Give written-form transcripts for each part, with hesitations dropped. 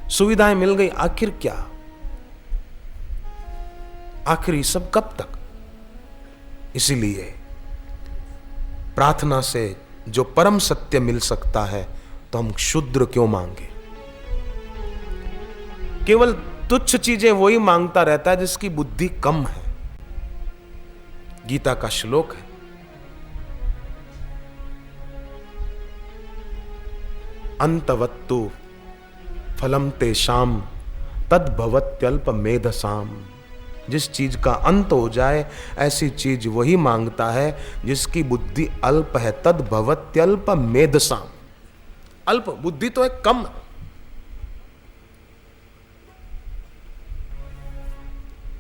सुविधाएं मिल गई, आखिर क्या, आखिर ये सब कब तक। इसीलिए प्रार्थना से जो परम सत्य मिल सकता है तो हम क्षुद्र क्यों मांगे। केवल तुच्छ चीजें वही मांगता रहता है जिसकी बुद्धि कम है। गीता का श्लोक है, अंतवत्तु फलम तेषाम तद्भवत्यल्प मेधसाम। जिस चीज का अंत हो जाए ऐसी चीज वही मांगता है जिसकी बुद्धि अल्प है। तद्भवत्यल्प मेधसाम, अल्प बुद्धि तो है, कम।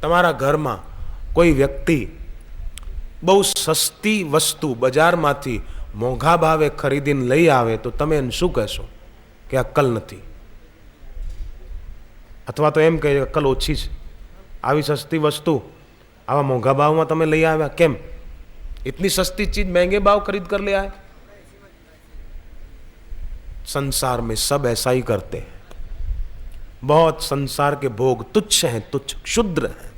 તમારા ઘરમાં કોઈ વ્યક્તિ બહુ સસ્તી વસ્તુ બજારમાંથી મોંઘા ભાવે ખરીદીને લઈ આવે તો તમે એને શું કહેશો કે અક્કલ નથી, અથવા તો એમ કહે અક્કલ ઓછી છે, આવી સસ્તી વસ્તુ આવા મોંઘા ભાવમાં તમે લઈ આવ્યા કેમ, इतनी सस्ती चीज महंगे भाव खरीद कर ले आए। संसार में सब ऐसा ही करते हैं। बहुत संसार के भोग तुच्छ हैं, तुच्छ क्षुद्र हैं,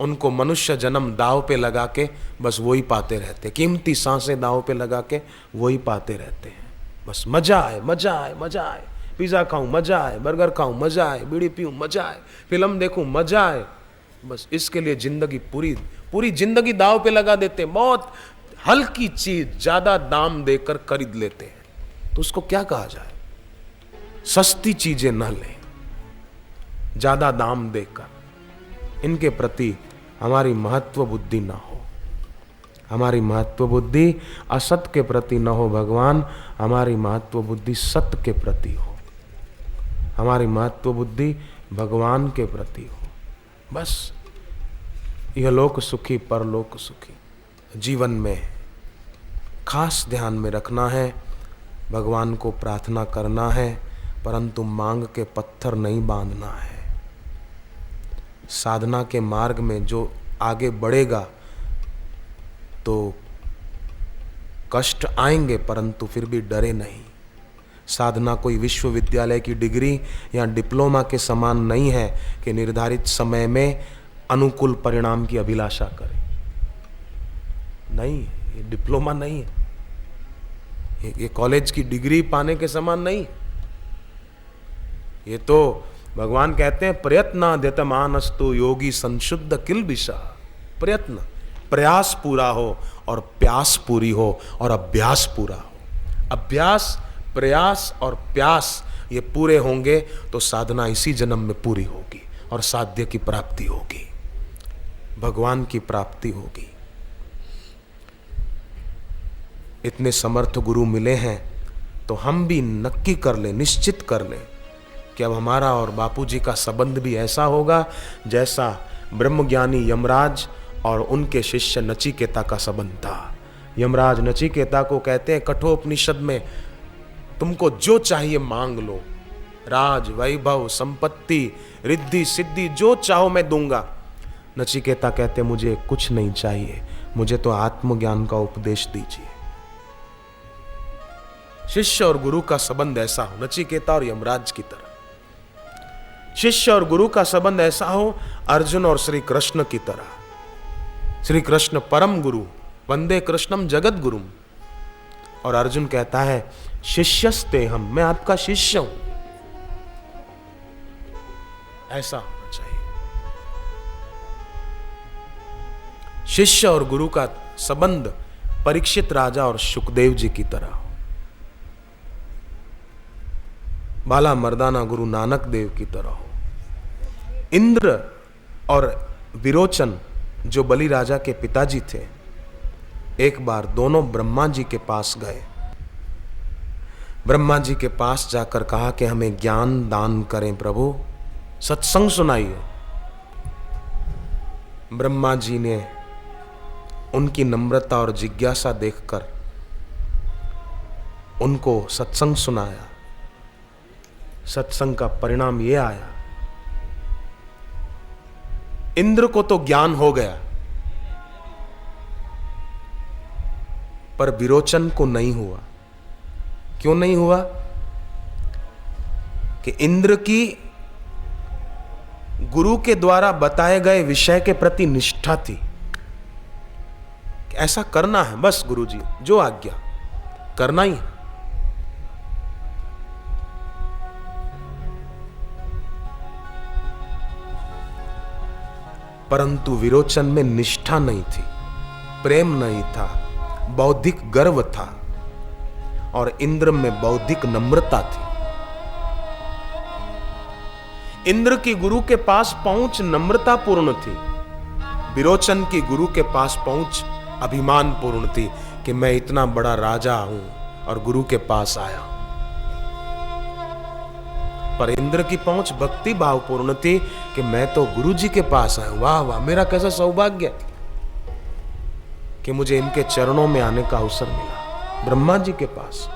उनको मनुष्य जन्म दाव पे लगा के बस वही पाते रहते, कीमती सांसें दाव पे लगा के वही पाते रहते हैं। बस मजा आए, मजा आए, मजा आए, पिज्जा खाऊं मजा आए, बर्गर खाऊं मजा आए, बीड़ी पीऊं मजा आए, फिल्म देखूं मजा आए। बस इसके लिए जिंदगी पूरी पूरी जिंदगी दाव पे लगा देते। बहुत हल्की चीज ज्यादा दाम देकर खरीद लेते हैं, तो उसको क्या कहा जाए। सस्ती चीजें न लें ज्यादा दाम देकर, इनके प्रति हमारी महत्व बुद्धि न हो। हमारी महत्व बुद्धि असत के प्रति न हो भगवान, हमारी महत्व बुद्धि सत्य के प्रति हो, हमारी महत्व बुद्धि भगवान के प्रति हो। बस यह लोक सुखी परलोक सुखी जीवन में खास ध्यान में रखना है। भगवान को प्रार्थना करना है, परंतु मांग के पत्थर नहीं बांधना है। साधना के मार्ग में जो आगे बढ़ेगा तो कष्ट आएंगे, परंतु फिर भी डरे नहीं। साधना कोई विश्वविद्यालय की डिग्री या डिप्लोमा के समान नहीं है कि निर्धारित समय में अनुकूल परिणाम की अभिलाषा करें। नहीं, ये डिप्लोमा नहीं है, ये कॉलेज की डिग्री पाने के समान नहीं। ये तो भगवान कहते हैं प्रयत्नाद्यतमानस्तु योगी संशुद्ध किल्बिषा। प्रयत्न, प्रयास पूरा हो और प्यास पूरी हो और अभ्यास पूरा हो। अभ्यास, प्रयास और प्यास ये पूरे होंगे तो साधना इसी जन्म में पूरी होगी और साध्य की प्राप्ति होगी, भगवान की प्राप्ति होगी। इतने समर्थ गुरु मिले हैं तो हम भी नक्की कर लें, निश्चित कर लें कि अब हमारा और बापू जी का संबंध भी ऐसा होगा जैसा ब्रह्मज्ञानी यमराज और उनके शिष्य नचिकेता का संबंध था। यमराज नचिकेता को कहते हैं कठोपनिषद में, तुमको जो चाहिए मांग लो, राज, वैभव, संपत्ति, रिद्धि, सिद्धि, जो चाहो मैं दूंगा। नचिकेता कहते मुझे कुछ नहीं चाहिए, मुझे तो आत्मज्ञान का उपदेश दीजिए। शिष्य और गुरु का संबंध ऐसा हो, नचिकेता और यमराज की तरह। शिष्य और गुरु का संबंध ऐसा हो अर्जुन और श्री कृष्ण की तरह। श्री कृष्ण परम गुरु, वंदे कृष्णम जगत गुरुम, और अर्जुन कहता है शिष्यस्ते हम, मैं आपका शिष्य हूं। ऐसा होना चाहिए। शिष्य और गुरु का संबंध परीक्षित राजा और सुखदेव जी की तरह हो, बाला मर्दाना गुरु नानक देव की तरह हो। इंद्र और विरोचन जो बलि राजा के पिताजी थे, एक बार दोनों ब्रह्मा जी के पास गए। ब्रह्मा जी के पास जाकर कहा कि हमें ज्ञान दान करें प्रभु, सत्संग सुनाइए। ब्रह्मा जी ने उनकी नम्रता और जिज्ञासा देखकर उनको सत्संग सुनाया। सत्संग का परिणाम यह आया, इंद्र को तो ज्ञान हो गया पर विरोचन को नहीं हुआ। क्यों नहीं हुआ? कि इंद्र की गुरु के द्वारा बताए गए विषय के प्रति निष्ठा थी कि ऐसा करना है, बस गुरुजी जो आज्ञा करना ही है। परंतु विरोचन में निष्ठा नहीं थी, प्रेम नहीं था, बौद्धिक गर्व था और इंद्र में बौद्धिक नम्रता थी। इंद्र की गुरु के पास पहुंच नम्रता पूर्ण थी, विरोचन की गुरु के पास पहुंच अभिमान पूर्ण थी कि मैं इतना बड़ा राजा हूं और गुरु के पास आया। पर इंद्र की पहुंच भक्ति भाव पूर्ण थी कि मैं तो गुरु जी के पास आया। वाह वाह, मेरा कैसा सौभाग्य कि मुझे इनके चरणों में आने का अवसर मिला, ब्रह्मा जी के पास।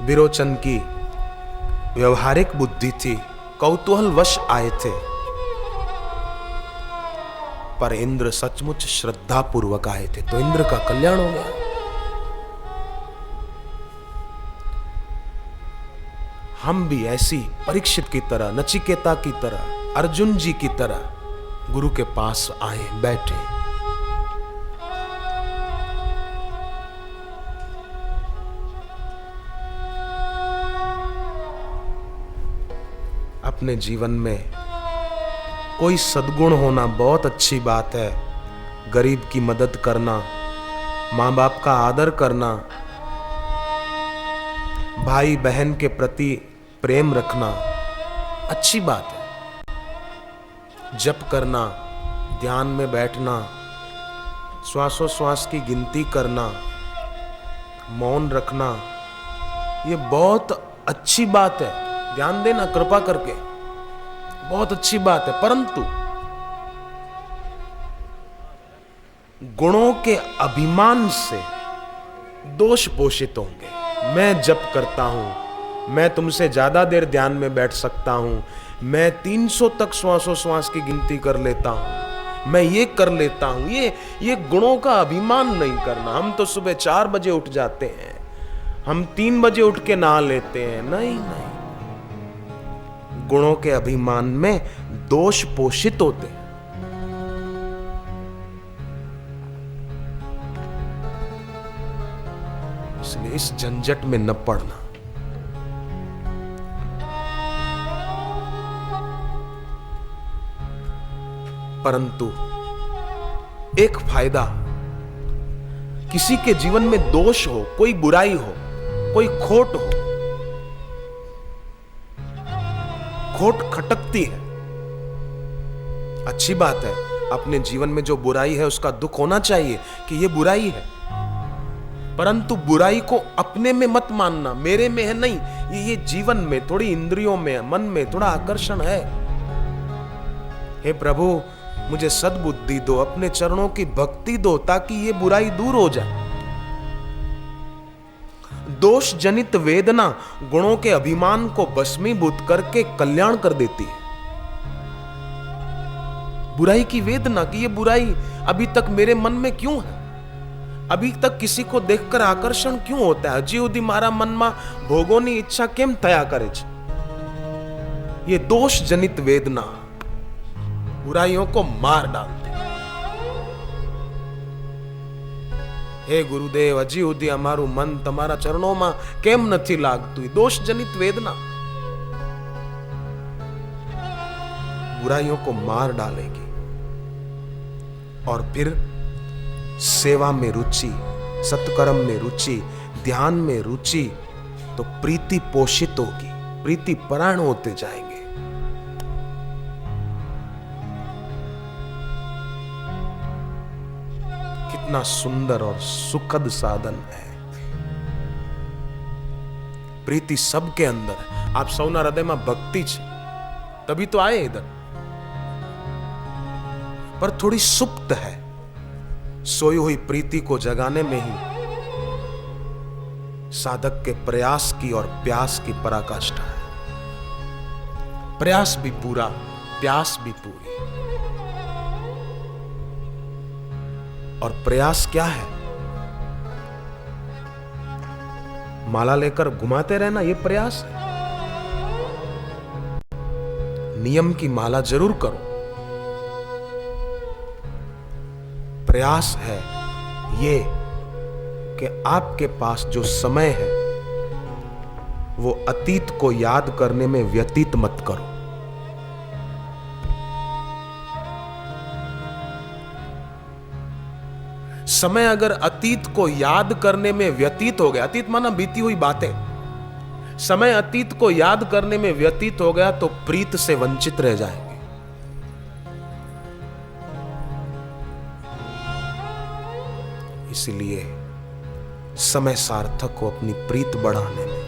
विरोचन की व्यवहारिक बुद्धि थी, कौतूहलवश आए थे, पर इंद्र सचमुच श्रद्धा पूर्वक आए थे, तो इंद्र का कल्याण हो गया। हम भी ऐसी परीक्षित की तरह, नचिकेता की तरह, अर्जुन जी की तरह गुरु के पास आए, बैठे। अपने जीवन में कोई सद्गुण होना बहुत अच्छी बात है। गरीब की मदद करना, माँ बाप का आदर करना, भाई बहन के प्रति प्रेम रखना अच्छी बात है। जप करना, ध्यान में बैठना, श्वासोश्वास की गिनती करना, मौन रखना, ये बहुत अच्छी बात है। ध्यान देना कृपा करके, बहुत अच्छी बात है। परंतु गुणों के अभिमान से दोष पोषित होंगे। मैं जप करता हूं, मैं तुमसे ज्यादा देर ध्यान में बैठ सकता हूं, मैं 300 तक श्वासोश्वास की गिनती कर लेता हूं, मैं ये कर लेता हूं। ये गुणों का अभिमान नहीं करना। हम तो सुबह 4 बजे उठ जाते हैं, हम 3 बजे उठ के नहा लेते हैं। नहीं नहीं, गुणों के अभिमान में दोष पोषित होते हैं। इसलिए इस झंझट में न पड़ना। परंतु एक फायदा, किसी के जीवन में दोष हो, कोई बुराई हो, कोई खोट हो, खोट खटकती है, अच्छी बात है। अपने जीवन में जो बुराई है उसका दुख होना चाहिए कि ये बुराई है, परंतु बुराई को अपने में मत मानना, मेरे में है नहीं। ये जीवन में थोड़ी इंद्रियों में, मन में थोड़ा आकर्षण है। हे प्रभु, मुझे सद्बुद्धि दो, अपने चरणों की भक्ति दो, ताकि ये बुराई दूर हो जाए। दोष जनित वेदना गुणों के अभिमान को भस्मीभूत करके कल्याण कर देती है। बुराई की वेदना कि ये बुराई अभी तक मेरे मन में क्यों है, अभी तक किसी को देखकर आकर्षण क्यों होता है, हजी उदी मारा मन में भोगोनी इच्छा केम थया करे छे। ये दोष जनित वेदना बुराइयों को मार डालती। हे गुरुदेव, हजी उदी अमारू मन तमारा चरणों में केम नथी लागतुं। दोष जनित वेदना बुराइयों को मार डालेगी। और फिर सेवा में रुचि, सत्कर्म में रुचि, ध्यान में रुचि, तो प्रीति पोषित होगी, प्रीति परायण होते जाएंगे। कितना सुंदर और सुखद साधन है। प्रीति सबके अंदर है। आप सौना हृदय में भक्ति छे तभी तो आए इधर, पर थोड़ी सुप्त है। सोई हुई प्रीति को जगाने में ही साधक के प्रयास की और प्यास की पराकाष्ठा है। प्रयास भी पूरा, प्यास भी पूरी। और प्रयास क्या है? माला लेकर घुमाते रहना ये प्रयास है? नियम की माला जरूर करो। प्रयास है ये कि आपके पास जो समय है वो अतीत को याद करने में व्यतीत मत करो। समय अगर अतीत को याद करने में व्यतीत हो गया, अतीत माना बीती हुई बातें, समय अतीत को याद करने में व्यतीत हो गया तो प्रीत से वंचित रह जाएंगे। इसलिए समय सार्थक हो अपनी प्रीत बढ़ाने में,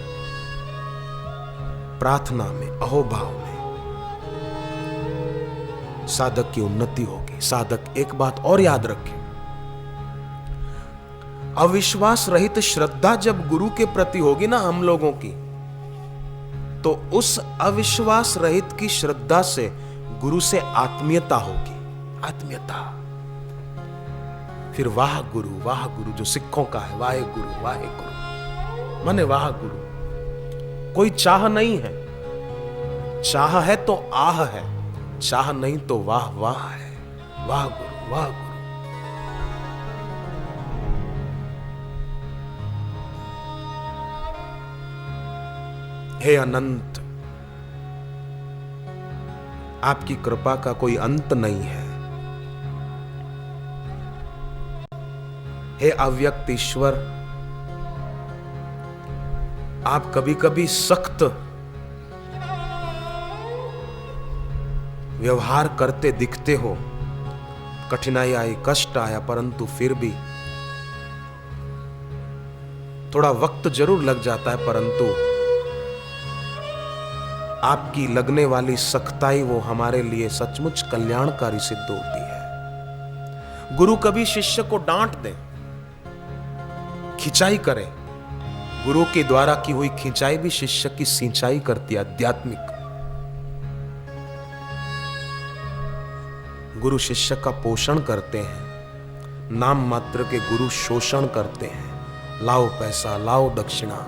प्रार्थना में, अहोभाव में। साधक की उन्नति होगी। साधक एक बात और याद रखे, अविश्वास रहित श्रद्धा जब गुरु के प्रति होगी ना हम लोगों की, तो उस अविश्वास रहित की श्रद्धा से गुरु से आत्मीयता होगी। आत्मीयता, फिर वाह गुरु जो सिखों का है, वाहे गुरु माने वाह गुरु। कोई चाह नहीं है, चाह है तो आह है, चाह नहीं तो वाह वाह है। वाह गुरु, वाह गुरु। हे अनंत, आपकी कृपा का कोई अंत नहीं है। हे अव्यक्त ईश्वर, आप कभी कभी सख्त व्यवहार करते दिखते हो। कठिनाई आई, कष्ट आया, परंतु फिर भी थोड़ा वक्त जरूर लग जाता है, परंतु आपकी लगने वाली सख्ताई वो हमारे लिए सचमुच कल्याणकारी सिद्ध होती है। गुरु कभी शिष्य को डांट दे, खिंचाई करे, गुरु के द्वारा की हुई खिंचाई भी शिष्य की सिंचाई करती है, आध्यात्मिक। गुरु शिष्य का पोषण करते हैं, नाम मात्र के गुरु शोषण करते हैं। लाओ पैसा, लाओ दक्षिणा।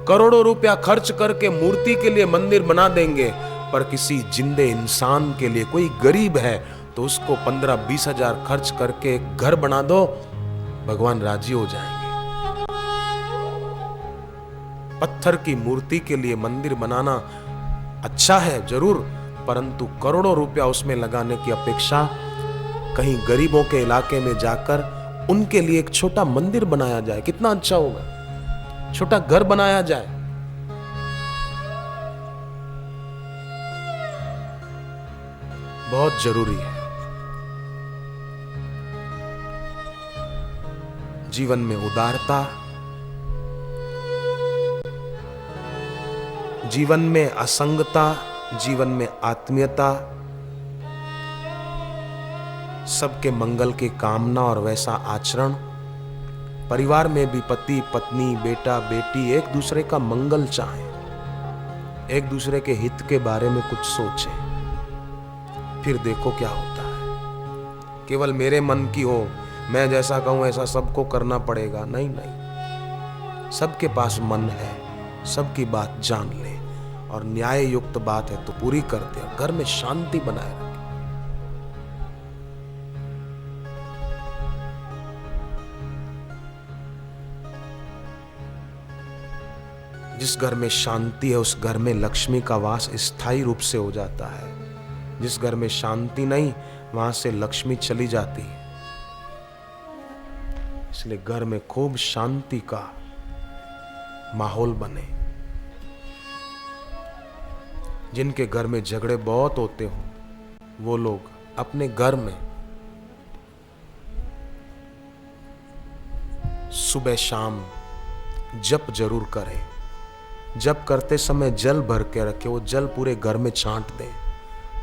करोड़ों रुपया खर्च करके मूर्ति के लिए मंदिर बना देंगे, पर किसी जिंदे इंसान के लिए, कोई गरीब है तो उसको 15-20 हजार खर्च करके एक घर बना दो, भगवान राजी हो जाएंगे। पत्थर की मूर्ति के लिए मंदिर बनाना अच्छा है जरूर, परंतु करोड़ों रुपया उसमें लगाने की अपेक्षा कहीं गरीबों के इलाके में जाकर उनके लिए एक छोटा मंदिर बनाया जाए, कितना अच्छा होगा। छोटा घर बनाया जाए। बहुत जरूरी है। जीवन में उदारता, जीवन में असंगता, जीवन में आत्मीयता, सबके मंगल की कामना और वैसा आचरण। परिवार में भी पति पत्नी, बेटा बेटी एक दूसरे का मंगल चाहें, एक दूसरे के हित के बारे में कुछ सोचें, फिर देखो क्या होता है। केवल मेरे मन की हो, मैं जैसा कहूं ऐसा सबको करना पड़ेगा, नहीं नहीं। सबके पास मन है, सबकी बात जान ले और न्याय युक्त बात है तो पूरी कर दे, घर में शांति बनाए रखे। जिस घर में शांति है उस घर में लक्ष्मी का वास स्थायी रूप से हो जाता है। जिस घर में शांति नहीं, वहां से लक्ष्मी चली जाती है। इसलिए घर में खूब शांति का माहौल बने। जिनके घर में झगड़े बहुत होते हो वो लोग अपने घर में सुबह शाम जप जरूर करें। जप करते समय जल भर के रखे, वो जल पूरे घर में छांट दें,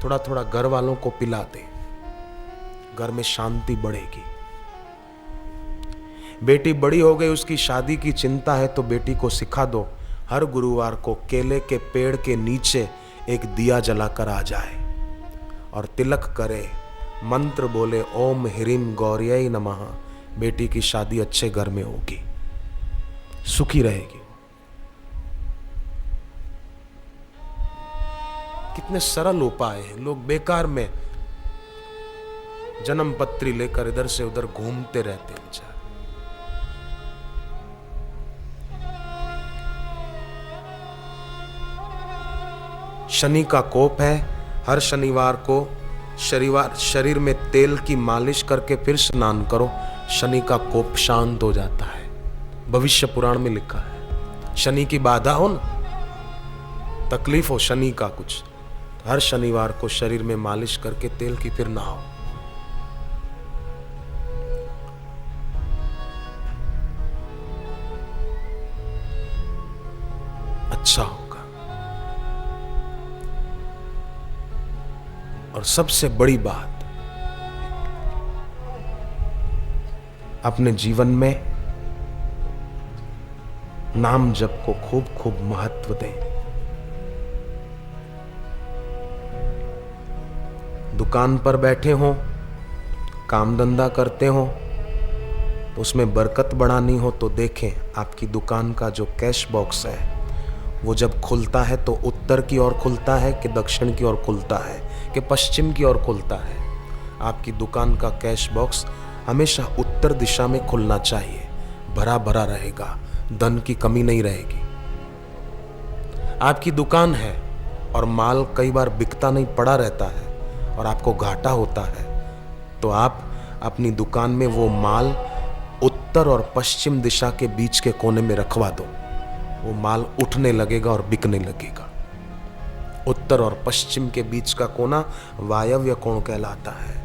थोड़ा थोड़ा घर वालों को पिला दें, घर में शांति बढ़ेगी। बेटी बड़ी हो गई, उसकी शादी की चिंता है तो बेटी को सिखा दो, हर गुरुवार को केले के पेड़ के नीचे एक दिया जलाकर आ जाए और तिलक करे, मंत्र बोले ओम ह्रीम गौर्यै नमः। बेटी की शादी अच्छे घर में होगी। सुखी रहेगी। कितने सरल उपाय हैं। लोग बेकार में जन्म पत्री लेकर इधर से उधर घूमते रहते हैं बेचारे। शनि का कोप है। हर शनिवार को शरीर में तेल की मालिश करके फिर स्नान करो, शनि का कोप शांत हो जाता है। भविष्य पुराण में लिखा है। शनि की बाधा हो ना, तकलीफ हो शनि का कुछ, हर शनिवार को शरीर में मालिश करके तेल की फिर नहाओ। अच्छा होगा। और सबसे बड़ी बात, अपने जीवन में नाम जप को खूब खूब महत्व दें। दुकान पर बैठे हो, काम धंधा करते हो, उसमें बरकत बढ़ानी हो तो देखें आपकी दुकान का जो कैश बॉक्स है वो जब खुलता है तो उत्तर की ओर खुलता है कि दक्षिण की ओर खुलता है कि पश्चिम की ओर खुलता है। आपकी दुकान का कैश बॉक्स हमेशा उत्तर दिशा में खुलना चाहिए। भरा भरा रहेगा, धन की कमी नहीं रहेगी। आपकी दुकान है और माल कई बार बिकता नहीं, पड़ा रहता है और आपको घाटा होता है, तो आप अपनी दुकान में वो माल उत्तर और पश्चिम दिशा के बीच के कोने में रखवा दो। वो माल उठने लगेगा और बिकने लगेगा। उत्तर और पश्चिम के बीच का कोना वायव्य कोण कहलाता है।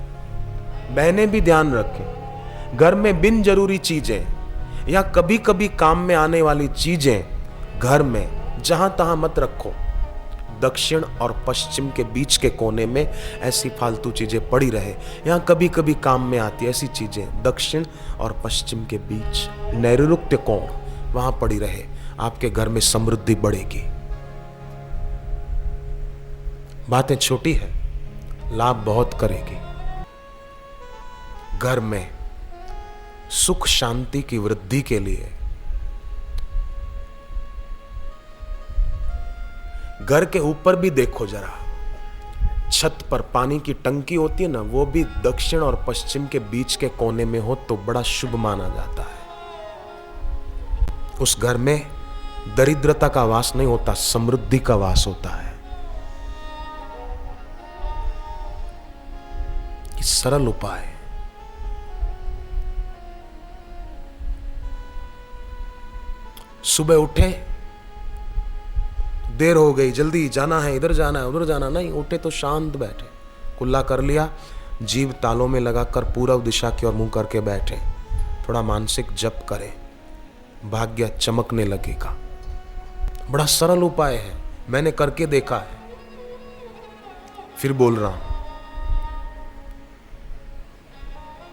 बहनें भी ध्यान रखें, घर में बिन जरूरी चीजें या कभी कभी काम में आने वाली चीजें घर में जहां तहां मत रखो। दक्षिण और पश्चिम के बीच के कोने में ऐसी फालतू चीजें पड़ी रहे, यहां कभी कभी काम में आती ऐसी चीजें दक्षिण और पश्चिम के बीच नैऋत्य कोण वहां पड़ी रहे। आपके घर में समृद्धि बढ़ेगी। बातें छोटी है, लाभ बहुत करेगी। घर में सुख शांति की वृद्धि के लिए घर के ऊपर भी देखो जरा, छत पर पानी की टंकी होती है ना, वो भी दक्षिण और पश्चिम के बीच के कोने में हो तो बड़ा शुभ माना जाता है। उस घर में दरिद्रता का वास नहीं होता, समृद्धि का वास होता है। कि सरल उपाय। सुबह उठे, देर हो गई, जल्दी जाना है, इधर जाना है, उधर जाना नहीं, उठे तो शांत बैठे, कुल्ला कर लिया, जीभ तालों में लगाकर पूर्व दिशा की ओर मुंह करके बैठे, थोड़ा मानसिक जप करें, भाग्य चमकने लगेगा। बड़ा सरल उपाय है, मैंने करके देखा है, फिर बोल रहा हूं।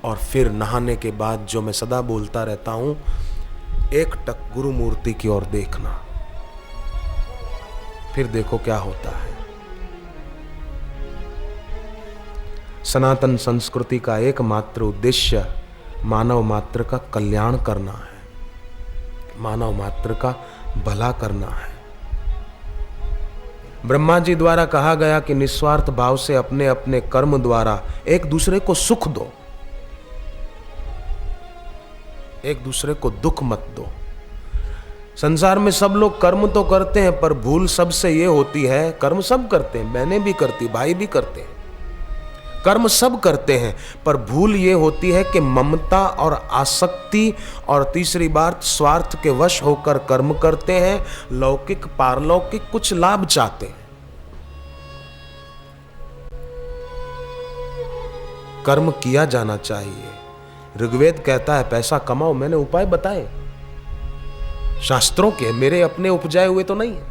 और फिर नहाने के बाद जो मैं सदा बोलता रहता हूं, एक टक गुरु मूर्ति की ओर देखना, फिर देखो क्या होता है। सनातन संस्कृति का एकमात्र उद्देश्य मानव मात्र का कल्याण करना है, मानव मात्र का भला करना है। ब्रह्मा जी द्वारा कहा गया कि निस्वार्थ भाव से अपने अपने कर्म द्वारा एक दूसरे को सुख दो, एक दूसरे को दुख मत दो। संसार में सब लोग कर्म तो करते हैं, पर भूल सबसे ये होती है, कर्म सब करते हैं, बहनें भी करती, भाई भी करते हैं, कर्म सब करते हैं, पर भूल ये होती है कि ममता और आसक्ति और तीसरी बात स्वार्थ के वश होकर कर्म करते हैं, लौकिक पारलौकिक कुछ लाभ चाहते हैं। कर्म किया जाना चाहिए। ऋग्वेद कहता है पैसा कमाओ, मैंने उपाय बताए, शास्त्रों के, मेरे अपने उपजाए हुए तो नहीं है।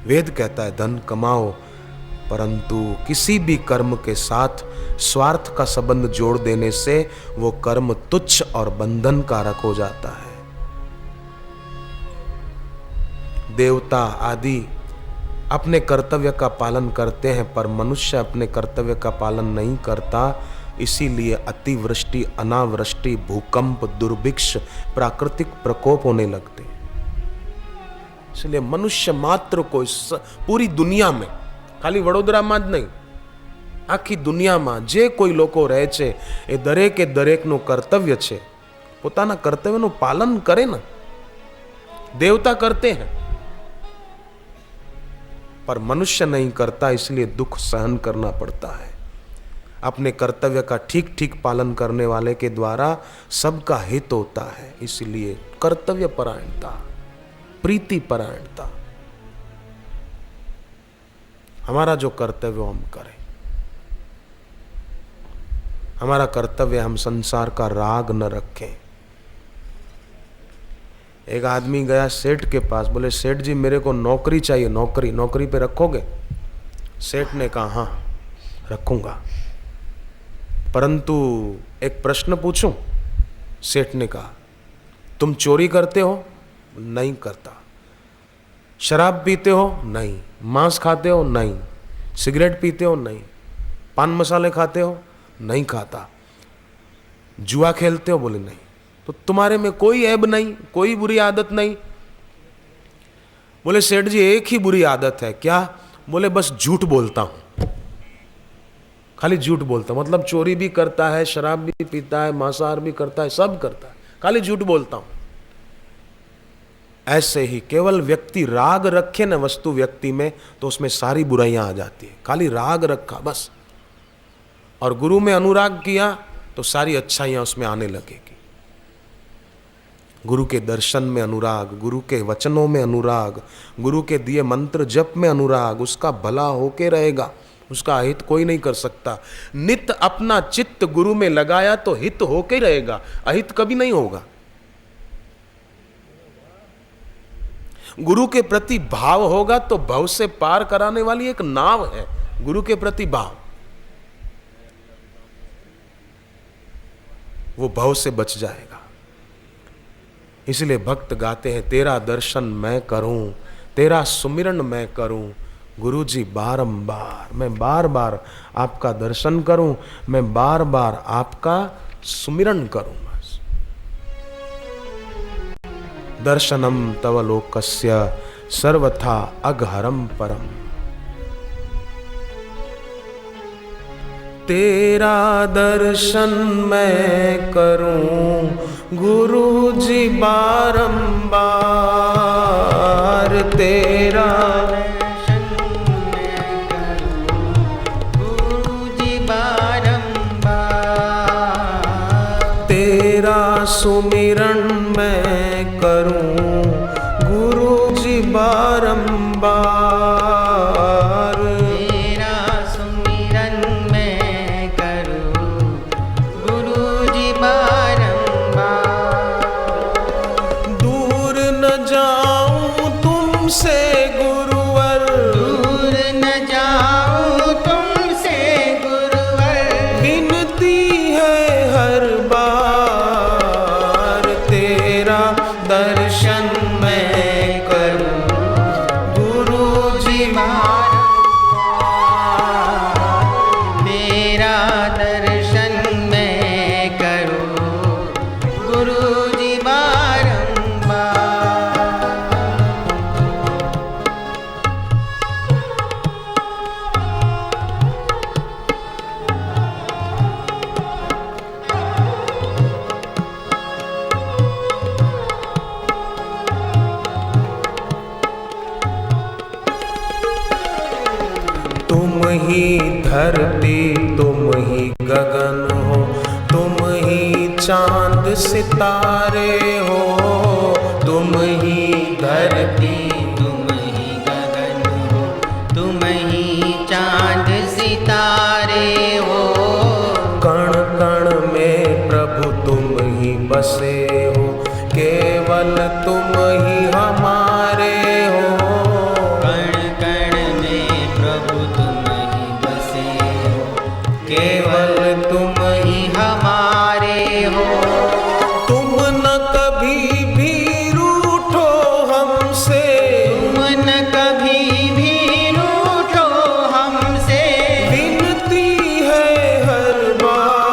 वेद कहता है धन कमाओ, परंतु किसी भी कर्म के साथ स्वार्थ का संबंध जोड़ देने से वो कर्म तुच्छ और बंधन कारक हो जाता है। देवता आदि अपने कर्तव्य का पालन करते हैं, पर मनुष्य अपने कर्तव्य का पालन नहीं करता इसीलिए अतिवृष्टि, अनावृष्टि, भूकंप, दुर्भिक्ष, प्राकृतिक प्रकोप होने लगते हैं। इसलिए मनुष्य मात्र को पूरी दुनिया में, खाली वडोदरा में ज नहीं, आखी दुनिया में जे कोई लोको रहे छे ए दरेके दरेकનું कर्तव्य छे પોતાના કર્તવ્યનું પાલન કરે ને। देवता करते हैं पर मनुष्य नहीं करता, इसलिए दुख सहन करना पड़ता है। अपने कर्तव्य का ठीक ठीक पालन करने वाले के द्वारा सबका हित होता है, इसलिए कर्तव्य परायणता, प्रीति परायणता, हमारा जो कर्तव्य हम करें। हमारा कर्तव्य हम संसार का राग न रखें। एक आदमी गया सेठ के पास, बोले सेठ जी मेरे को नौकरी चाहिए, नौकरी पे रखोगे? सेठ ने कहा हाँ रखूंगा, परंतु एक प्रश्न पूछूं? सेठ ने कहा तुम चोरी करते हो? नहीं करता। शराब पीते हो? नहीं। मांस खाते हो? नहीं। सिगरेट पीते हो? नहीं। पान मसाले खाते हो? नहीं खाता। जुआ खेलते हो? बोले नहीं। तो तुम्हारे में कोई ऐब नहीं, कोई बुरी आदत नहीं? बोले सेठ जी एक ही बुरी आदत है। क्या? बोले बस झूठ बोलता हूं, खाली झूठ बोलता हूं। मतलब चोरी भी करता है, शराब भी पीता है, मांसाहार भी करता है, सब करता है, खाली झूठ बोलता हूं। ऐसे ही केवल व्यक्ति राग रखे न वस्तु व्यक्ति में, तो उसमें सारी बुराइयां आ जाती है। खाली राग रखा बस, और गुरु में अनुराग किया तो सारी अच्छाइयां उसमें आने लगेगी। गुरु के दर्शन में अनुराग, गुरु के वचनों में अनुराग, गुरु के दिए मंत्र जप में अनुराग, उसका भला होके रहेगा, उसका अहित कोई नहीं कर सकता। नित अपना चित्त गुरु में लगाया तो हित होके रहेगा, अहित कभी नहीं होगा। गुरु के प्रति भाव होगा तो भव से पार कराने वाली एक नाव है गुरु के प्रति भाव, वो भव से बच जाएगा। इसलिए भक्त गाते हैं तेरा दर्शन मैं करूं, तेरा सुमिरन मैं करूं, गुरु जी बारंबार, मैं बार बार आपका दर्शन करूं, मैं बार बार आपका सुमिरन करूं। बस दर्शनम तव लोकस्य सर्वथा अघहरम परम। तेरा दर्शन मैं करूं गुरु जी बारंबार, तेरा दर्शन मैं करूं गुरु जी बारंबार, तेरा सुमिरन मैं करूं गुरु जी बारंबार, धरती तुम ही गगन हो, तुम ही चांद सितारे हो, तुम ही धरती तुम ही गगन हो, तुम ही चांद सितारे हो, कण कण में प्रभु तुम ही बसे हो, केवल तुम ही हमारे हो, केवल तुम ही हमारे हो। तुम न कभी भी रूठो हमसे, तुम न कभी भी रूठो हमसे, विनती है हर बार,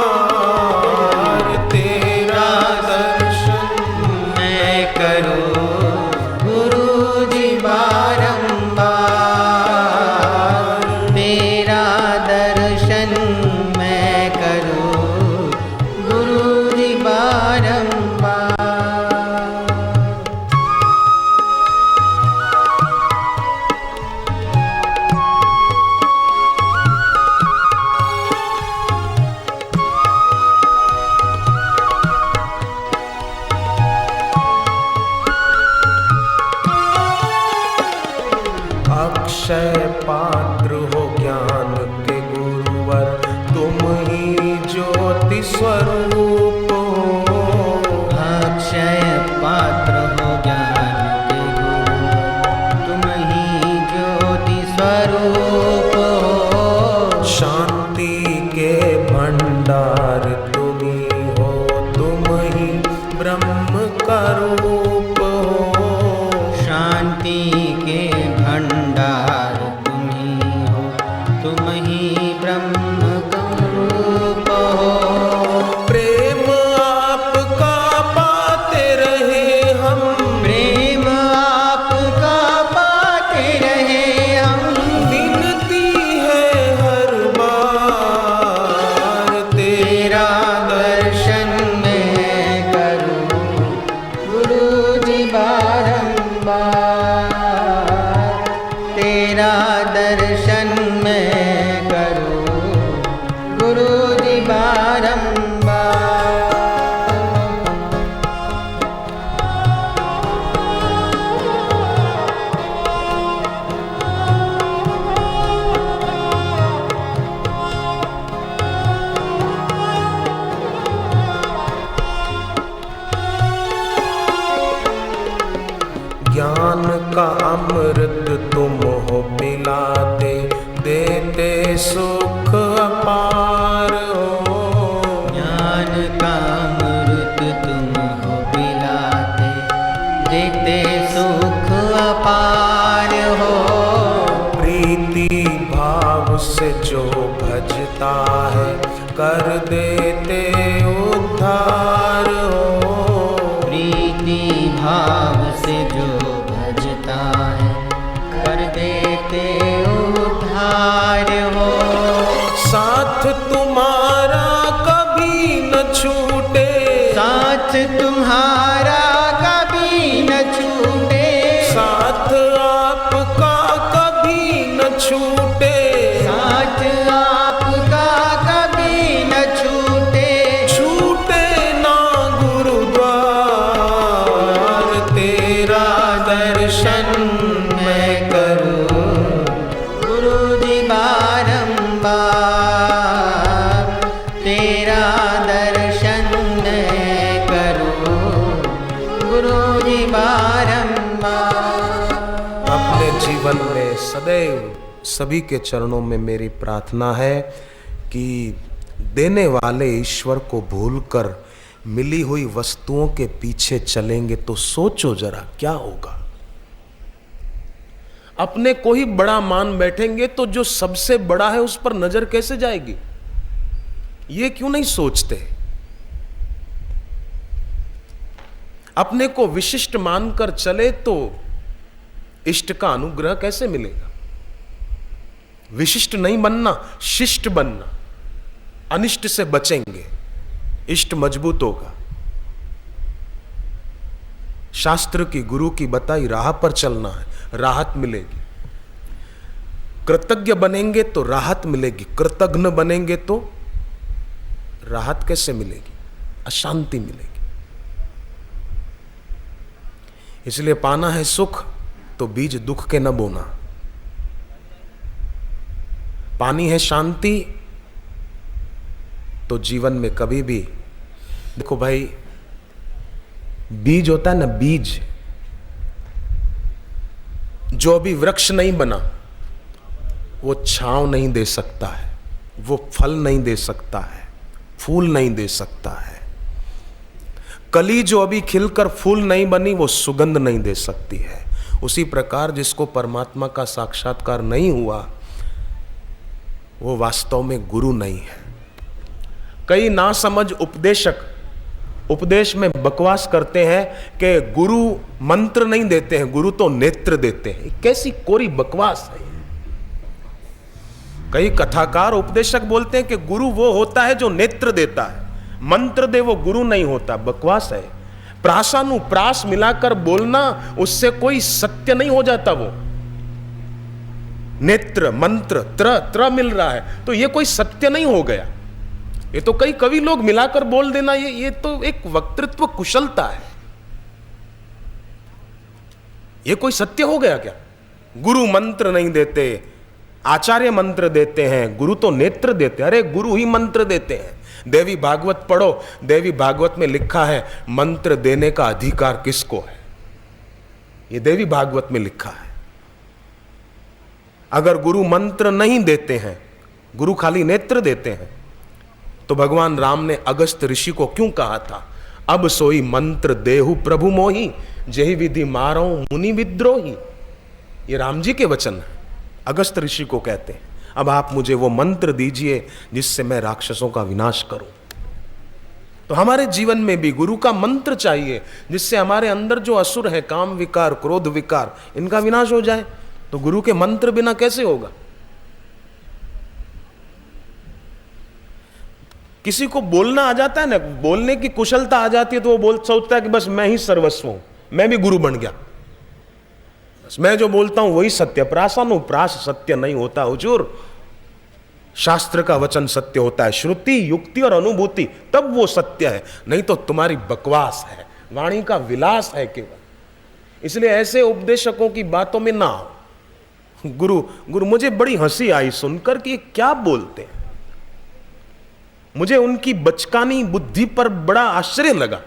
स्वरूप हो। शांति के भंडार तुम ही हो, तुम ही ब्रह्म का रूप हो। शांति के भंडार तुम ही हो, तुम ही ब्रह्म का रूप हो। प्रेम आपका पाते रहे हम, प्रेम आपका पाते रहे हम। विनती है हर बार तेरा दर्शन मैं करूं गुरु जी बारंबार। तेरा दर्शन मैं करूं गुरु जी बारंबार। ज्ञान का अमृत तुम हो पिलाते, देते सुख अपार हो। ज्ञान का अमृत तुम हो पिलाते, देते सुख अपार हो। प्रीति भाव से जो भजता है, कर देते उद्धार हो। प्रीति भाव से जो भजता है, कर देते उद्धार हो। साथ तुम्हारा कभी न छूटे, साथ तुम्हारा कभी न छूटे। साथ आपका कभी न छूटे। साथ आपका कभी न छूटे। छूटे ना गुरुद्वार, तेरा दर्शन मैं करूं गुरु जी बारंबार। तेरा दर्शन मैं करूं गुरु जी बारंबार। अपने जीवन में सदैव सभी के चरणों में मेरी प्रार्थना है कि देने वाले ईश्वर को भूलकर मिली हुई वस्तुओं के पीछे चलेंगे तो सोचो जरा क्या होगा। अपने को ही बड़ा मान बैठेंगे तो जो सबसे बड़ा है उस पर नजर कैसे जाएगी। ये क्यों नहीं सोचते। अपने को विशिष्ट मानकर चले तो इष्ट का अनुग्रह कैसे मिलेगा। विशिष्ट नहीं बनना, शिष्ट बनना। अनिष्ट से बचेंगे, इष्ट मजबूत होगा। शास्त्र की गुरु की बताई राह पर चलना है, राहत मिलेगी। कृतज्ञ बनेंगे तो राहत मिलेगी, कृतघ्न बनेंगे तो राहत कैसे मिलेगी, अशांति मिलेगी। इसलिए पाना है सुख तो बीज दुख के न बोना। पानी है शांति तो जीवन में कभी भी, देखो भाई, बीज होता है ना, बीज जो अभी वृक्ष नहीं बना वो छांव नहीं दे सकता है, वो फल नहीं दे सकता है, फूल नहीं दे सकता है। कली जो अभी खिलकर फूल नहीं बनी वो सुगंध नहीं दे सकती है। उसी प्रकार जिसको परमात्मा का साक्षात्कार नहीं हुआ वो वास्तव में गुरु नहीं है। कई नासमझ उपदेशक उपदेश में बकवास करते हैं कि गुरु मंत्र नहीं देते हैं, गुरु तो नेत्र देते हैं। कैसी कोरी बकवास है। कई कथाकार उपदेशक बोलते हैं कि गुरु वो होता है जो नेत्र देता है, मंत्र दे वो गुरु नहीं होता। बकवास है। प्रासानुप्रास मिलाकर बोलना उससे कोई सत्य नहीं हो जाता। वो नेत्र मंत्र त्र मिल रहा है तो ये कोई सत्य नहीं हो गया। ये तो कई कवि लोग मिलाकर बोल देना, ये तो एक वक्तृत्व कुशलता है। ये कोई सत्य हो गया क्या। गुरु मंत्र नहीं देते, आचार्य मंत्र देते हैं, गुरु तो नेत्र देते। अरे गुरु ही मंत्र देते हैं। देवी भागवत पढ़ो, देवी भागवत में लिखा है मंत्र देने का अधिकार किसको है। ये देवी भागवत में लिखा है। अगर गुरु मंत्र नहीं देते हैं, गुरु खाली नेत्र देते हैं, तो भगवान राम ने अगस्त ऋषि को क्यों कहा था, अब सोई मंत्र देहु प्रभु मोहि, जही विधि मारो मुनि विद्रोही। ये राम जी के वचन है, अगस्त ऋषि को कहते हैं, अब आप मुझे वो मंत्र दीजिए जिससे मैं राक्षसों का विनाश करूं। तो हमारे जीवन में भी गुरु का मंत्र चाहिए, जिससे हमारे अंदर जो असुर है, काम विकार, क्रोध विकार, इनका विनाश हो जाए। तो गुरु के मंत्र बिना कैसे होगा? किसी को बोलना आ जाता है ना, बोलने की कुशलता आ जाती है, तो वो सोचता है कि बस मैं ही सर्वस्व हूं, मैं भी गुरु बन गया, बस मैं जो बोलता हूं वही सत्य। प्रासानुप्रास सत्य नहीं होता हुजूर। शास्त्र का वचन सत्य होता है, श्रुति, युक्ति और अनुभूति, तब वो सत्य है, नहीं तो तुम्हारी बकवास है, वाणी का विलास है केवल। इसलिए ऐसे उपदेशकों की बातों में ना आओ। गुरु मुझे बड़ी हंसी आई सुनकर कि क्या बोलते हैं, मुझे उनकी बचकानी बुद्धि पर बड़ा आश्चर्य लगा।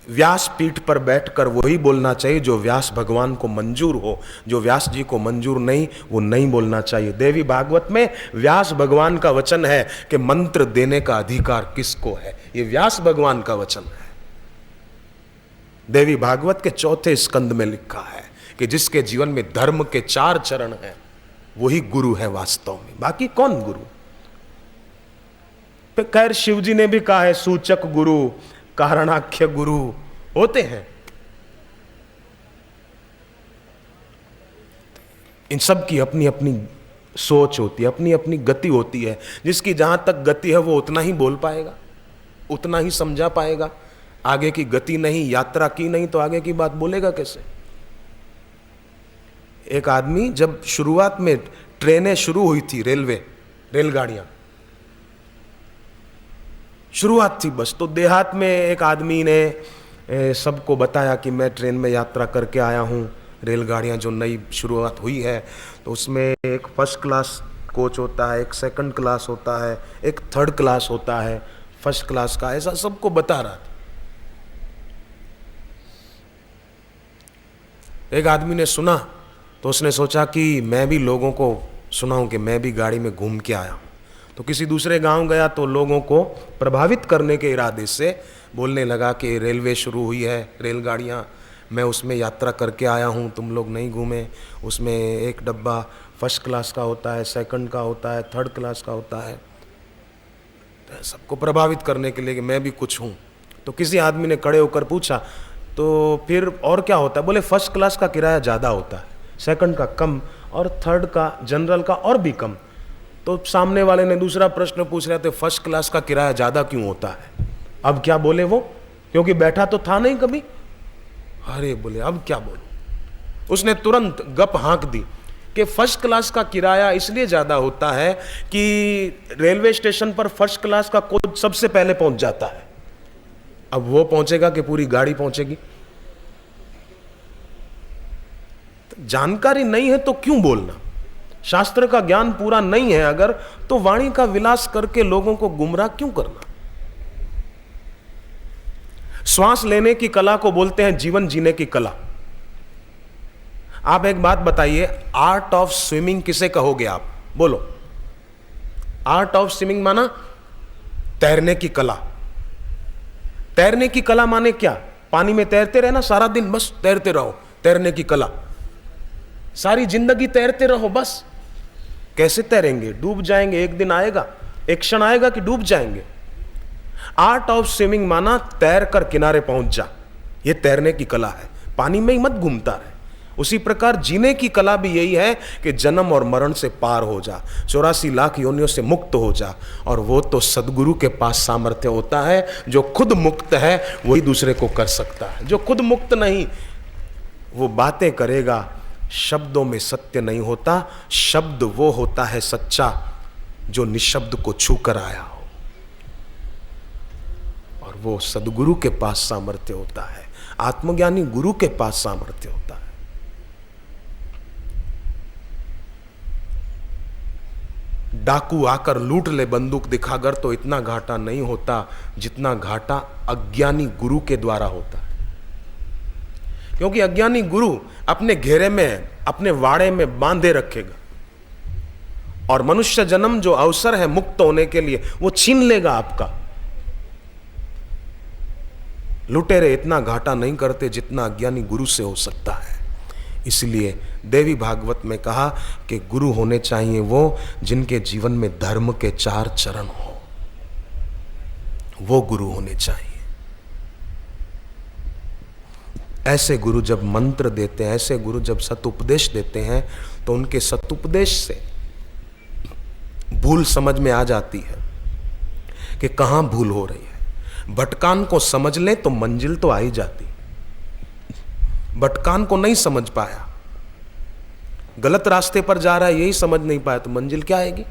व्यास पीठ पर बैठकर वही बोलना चाहिए जो व्यास भगवान को मंजूर हो, जो व्यास जी को मंजूर नहीं वो नहीं बोलना चाहिए। देवी भागवत में व्यास भगवान का वचन है कि मंत्र देने का अधिकार किसको है, ये व्यास भगवान का वचन है। देवी भागवत के 4 स्कंद में लिखा है कि जिसके जीवन में धर्म के 4 चरण हैं वही गुरु है वास्तव में, बाकी कौन गुरु। तो खैर शिव जी ने भी कहा है सूचक गुरु, कारणाख्य गुरु होते हैं। इन सब की अपनी अपनी सोच होती है, अपनी अपनी गति होती है। जिसकी जहां तक गति है वो उतना ही बोल पाएगा, उतना ही समझा पाएगा। आगे की गति नहीं, यात्रा की नहीं तो आगे की बात बोलेगा कैसे। एक आदमी, जब शुरुआत में ट्रेनें शुरू हुई थी, रेलगाड़ियां शुरुआत थी बस, तो देहात में एक आदमी ने सबको बताया कि मैं ट्रेन में यात्रा करके आया हूँ, रेलगाड़ियाँ जो नई शुरुआत हुई है तो उसमें एक फर्स्ट क्लास कोच होता है, एक सेकंड क्लास होता है, एक थर्ड क्लास होता है, फर्स्ट क्लास का, ऐसा सबको बता रहा था। एक आदमी ने सुना तो उसने सोचा कि मैं भी लोगों को सुनाऊं कि मैं भी गाड़ी में घूम के आया हूँ। तो किसी दूसरे गांव गया तो लोगों को प्रभावित करने के इरादे से बोलने लगा कि रेलवे शुरू हुई है, रेलगाड़ियाँ, मैं उसमें यात्रा करके आया हूँ, तुम लोग नहीं घूमे। उसमें एक डब्बा फर्स्ट क्लास का होता है, सेकंड का होता है, थर्ड क्लास का होता है। तो सबको प्रभावित करने के लिए कि मैं भी कुछ हूँ। तो किसी आदमी ने खड़े होकर पूछा तो फिर और क्या होता है? बोले फर्स्ट क्लास का किराया ज़्यादा होता है, सेकंड का कम और थर्ड का जनरल का और भी कम। तो सामने वाले ने दूसरा प्रश्न पूछ रहे थे, फर्स्ट क्लास का किराया ज़्यादा क्यों होता है? अब क्या बोले वो, क्योंकि बैठा तो था नहीं कभी। अरे बोले अब क्या बोलूं। उसने तुरंत गप हाँक दी कि फर्स्ट क्लास का किराया इसलिए ज़्यादा होता है कि रेलवे स्टेशन पर फर्स्ट क्लास का कोच सबसे पहले पहुंच जाता है। अब वो पहुंचेगा कि पूरी गाड़ी पहुंचेगी? जानकारी नहीं है तो क्यों बोलना? शास्त्र का ज्ञान पूरा नहीं है अगर, तो वाणी का विलास करके लोगों को गुमराह क्यों करना? श्वास लेने की कला को बोलते हैं जीवन जीने की कला। आप एक बात बताइए, आर्ट ऑफ स्विमिंग किसे कहोगे आप? बोलो। आर्ट ऑफ स्विमिंग माना तैरने की कला। तैरने की कला माने क्या? पानी में तैरते रहना सारा दिन, बस तैरते रहो, तैरने की कला। सारी जिंदगी तैरते रहो बस। कैसे तैरेंगे? डूब जाएंगे। एक दिन आएगा, एक क्षण आएगा कि डूब जाएंगे। आर्ट ऑफ स्विमिंग माना तैर कर किनारे पहुंच जा, ये तैरने की कला है। पानी में ही मत घूमता रहे। उसी प्रकार जीने की कला भी यही है कि जन्म और मरण से पार हो जा, 84 लाख योनियों से मुक्त हो जा। और वो तो सदगुरु के पास सामर्थ्य होता है। जो खुद मुक्त है वही दूसरे को कर सकता है। जो खुद मुक्त नहीं वो बातें करेगा, शब्दों में सत्य नहीं होता। शब्द वो होता है सच्चा जो निशब्द को छू कर आया हो, और वो सदगुरु के पास सामर्थ्य होता है। आत्मज्ञानी गुरु के पास सामर्थ्य होता है। डाकू आकर लूट ले बंदूक दिखाकर तो इतना घाटा नहीं होता जितना घाटा अज्ञानी गुरु के द्वारा होता है। क्योंकि अज्ञानी गुरु अपने घेरे में, अपने वाड़े में बांधे रखेगा, और मनुष्य जन्म जो अवसर है मुक्त होने के लिए वो छीन लेगा आपका। लुटेरे इतना घाटा नहीं करते जितना अज्ञानी गुरु से हो सकता है। इसलिए देवी भागवत में कहा कि गुरु होने चाहिए वो जिनके जीवन में धर्म के 4 चरण हो, वो गुरु होने चाहिए। ऐसे गुरु जब मंत्र देते हैं, ऐसे गुरु जब सतुपदेश देते हैं, तो उनके सतुपदेश से भूल समझ में आ जाती है कि कहां भूल हो रही है। भटकान को समझ ले तो मंजिल तो आ ही जाती। भटकान को नहीं समझ पाया, गलत रास्ते पर जा रहा है, यही समझ नहीं पाया, तो मंजिल क्या आएगी।